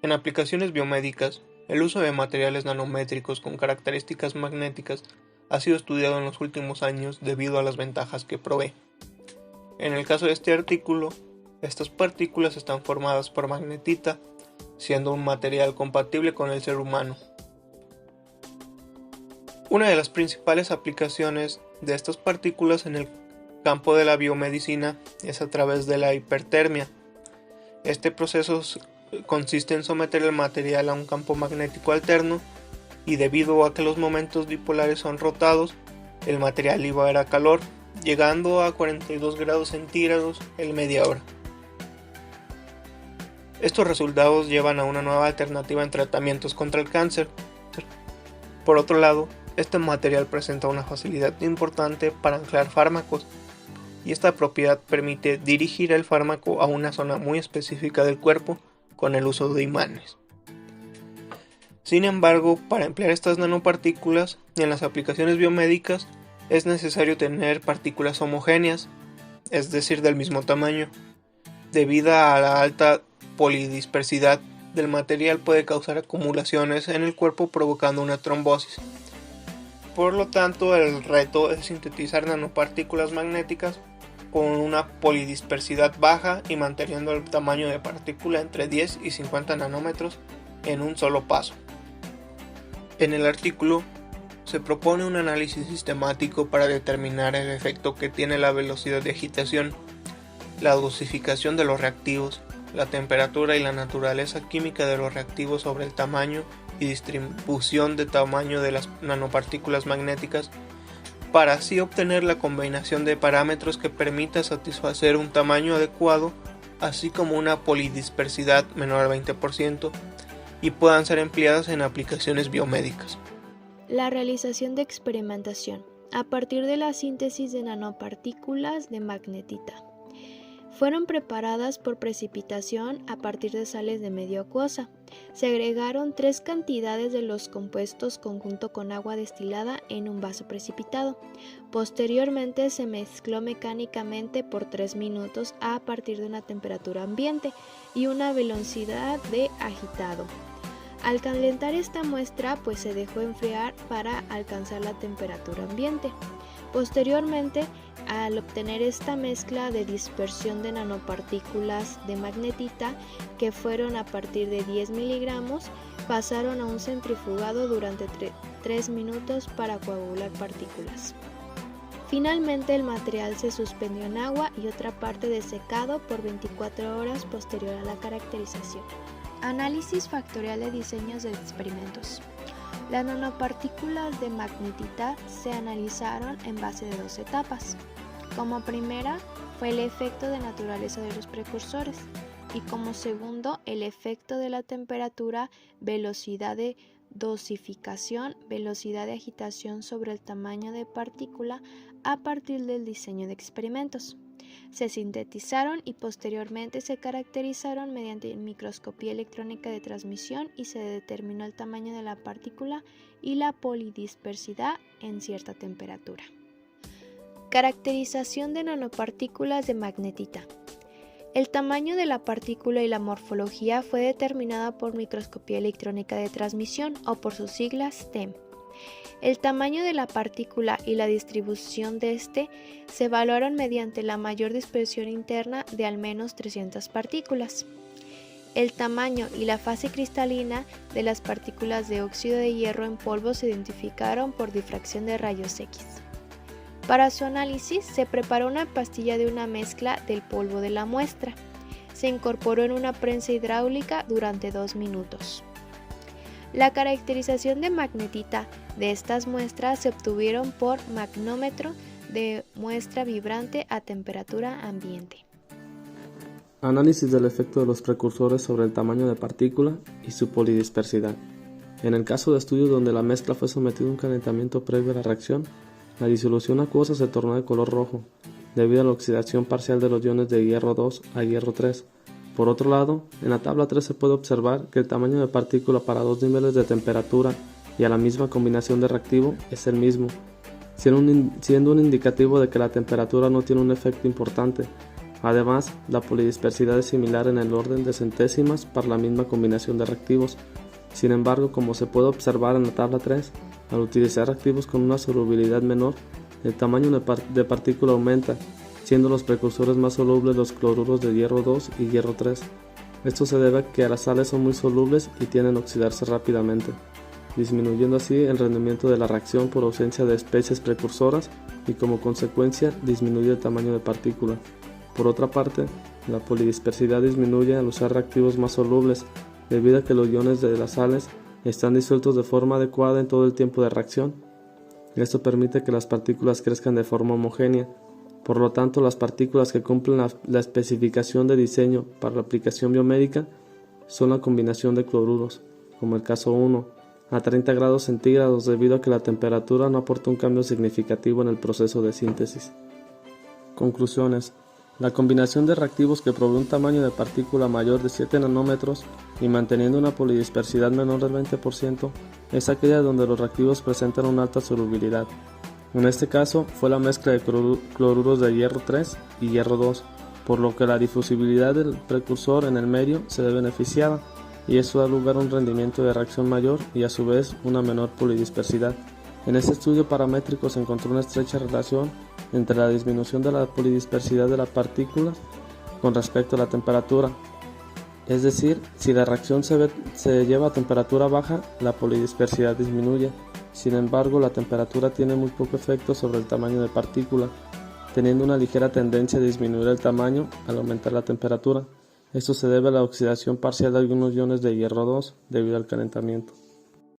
En aplicaciones biomédicas, el uso de materiales nanométricos con características magnéticas ha sido estudiado en los últimos años debido a las ventajas que provee. En el caso de este artículo, estas partículas están formadas por magnetita, siendo un material compatible con el ser humano. Una de las principales aplicaciones de estas partículas en el campo de la biomedicina es a través de la hipertermia. Este proceso consiste en someter el material a un campo magnético alterno y debido a que los momentos dipolares son rotados, el material libera calor, llegando a 42 grados centígrados en media hora. Estos resultados llevan a una nueva alternativa en tratamientos contra el cáncer. Por otro lado, este material presenta una facilidad importante para anclar fármacos, y esta propiedad permite dirigir el fármaco a una zona muy específica del cuerpo con el uso de imanes. Sin embargo, para emplear estas nanopartículas en las aplicaciones biomédicas es necesario tener partículas homogéneas, es decir, del mismo tamaño. Debido a la alta polidispersidad del material puede causar acumulaciones en el cuerpo provocando una trombosis. Por lo tanto, el reto es sintetizar nanopartículas magnéticas con una polidispersidad baja y manteniendo el tamaño de partícula entre 10 y 50 nanómetros en un solo paso. En el artículo se propone un análisis sistemático para determinar el efecto que tiene la velocidad de agitación, la dosificación de los reactivos, la temperatura y la naturaleza química de los reactivos sobre el tamaño y distribución de tamaño de las nanopartículas magnéticas, para así obtener la combinación de parámetros que permita satisfacer un tamaño adecuado, así como una polidispersidad menor al 20%, y puedan ser empleadas en aplicaciones biomédicas. La realización de experimentación a partir de la síntesis de nanopartículas de magnetita. Fueron preparadas por precipitación a partir de sales de medio acuosa. Se agregaron 3 cantidades de los compuestos conjunto con agua destilada en un vaso precipitado. Posteriormente se mezcló mecánicamente por 3 minutos a partir de una temperatura ambiente y una velocidad de agitado. Al calentar esta muestra, se dejó enfriar para alcanzar la temperatura ambiente. Posteriormente, al obtener esta mezcla de dispersión de nanopartículas de magnetita, que fueron a partir de 10 miligramos, pasaron a un centrifugado durante 3 minutos para coagular partículas. Finalmente, el material se suspendió en agua y otra parte desecado por 24 horas posterior a la caracterización. Análisis factorial de diseños de experimentos. Las nanopartículas de magnetita se analizaron en base de 2 etapas. Como primera fue el efecto de naturaleza de los precursores y como segundo el efecto de la temperatura, velocidad de dosificación, velocidad de agitación sobre el tamaño de partícula a partir del diseño de experimentos. Se sintetizaron y posteriormente se caracterizaron mediante microscopía electrónica de transmisión y se determinó el tamaño de la partícula y la polidispersidad en cierta temperatura. Caracterización de nanopartículas de magnetita. El tamaño de la partícula y la morfología fue determinada por microscopía electrónica de transmisión o por sus siglas TEM. El tamaño de la partícula y la distribución de este se evaluaron mediante la mayor dispersión interna de al menos 300 partículas. El tamaño y la fase cristalina de las partículas de óxido de hierro en polvo se identificaron por difracción de rayos X. Para su análisis se preparó una pastilla de una mezcla del polvo de la muestra. Se incorporó en una prensa hidráulica durante 2 minutos. La caracterización de magnetita de estas muestras se obtuvieron por magnómetro de muestra vibrante a temperatura ambiente. Análisis del efecto de los precursores sobre el tamaño de partícula y su polidispersidad. En el caso de estudios donde la mezcla fue sometida a un calentamiento previo a la reacción, la disolución acuosa se tornó de color rojo, debido a la oxidación parcial de los iones de hierro 2 a hierro 3. Por otro lado, en la tabla 3 se puede observar que el tamaño de partícula para 2 niveles de temperatura y a la misma combinación de reactivo es el mismo, siendo un indicativo de que la temperatura no tiene un efecto importante, Además, la polidispersidad es similar en el orden de centésimas para la misma combinación de reactivos. Sin embargo, como se puede observar en la tabla 3, al utilizar reactivos con una solubilidad menor, el tamaño de partícula aumenta, siendo los precursores más solubles los cloruros de hierro 2 y hierro 3. Esto se debe a que las sales son muy solubles y tienden a oxidarse rápidamente, disminuyendo así el rendimiento de la reacción por ausencia de especies precursoras y como consecuencia disminuye el tamaño de partícula. Por otra parte, la polidispersidad disminuye al usar reactivos más solubles, debido a que los iones de las sales están disueltos de forma adecuada en todo el tiempo de reacción. Esto permite que las partículas crezcan de forma homogénea. Por lo tanto, las partículas que cumplen la especificación de diseño para la aplicación biomédica son la combinación de cloruros, como el caso 1, a 30 grados centígrados debido a que la temperatura no aporta un cambio significativo en el proceso de síntesis. Conclusiones. La combinación de reactivos que provee un tamaño de partícula mayor de 7 nanómetros y manteniendo una polidispersidad menor del 20% es aquella donde los reactivos presentan una alta solubilidad. En este caso fue la mezcla de cloruros de hierro 3 y hierro 2, por lo que la difusibilidad del precursor en el medio se ve beneficiada y eso da lugar a un rendimiento de reacción mayor y a su vez una menor polidispersidad. En este estudio paramétrico se encontró una estrecha relación entre la disminución de la polidispersidad de las partículas con respecto a la temperatura. Es decir, si la reacción se lleva a temperatura baja, la polidispersidad disminuye. Sin embargo, la temperatura tiene muy poco efecto sobre el tamaño de partícula, teniendo una ligera tendencia a disminuir el tamaño al aumentar la temperatura. Esto se debe a la oxidación parcial de algunos iones de hierro 2 debido al calentamiento.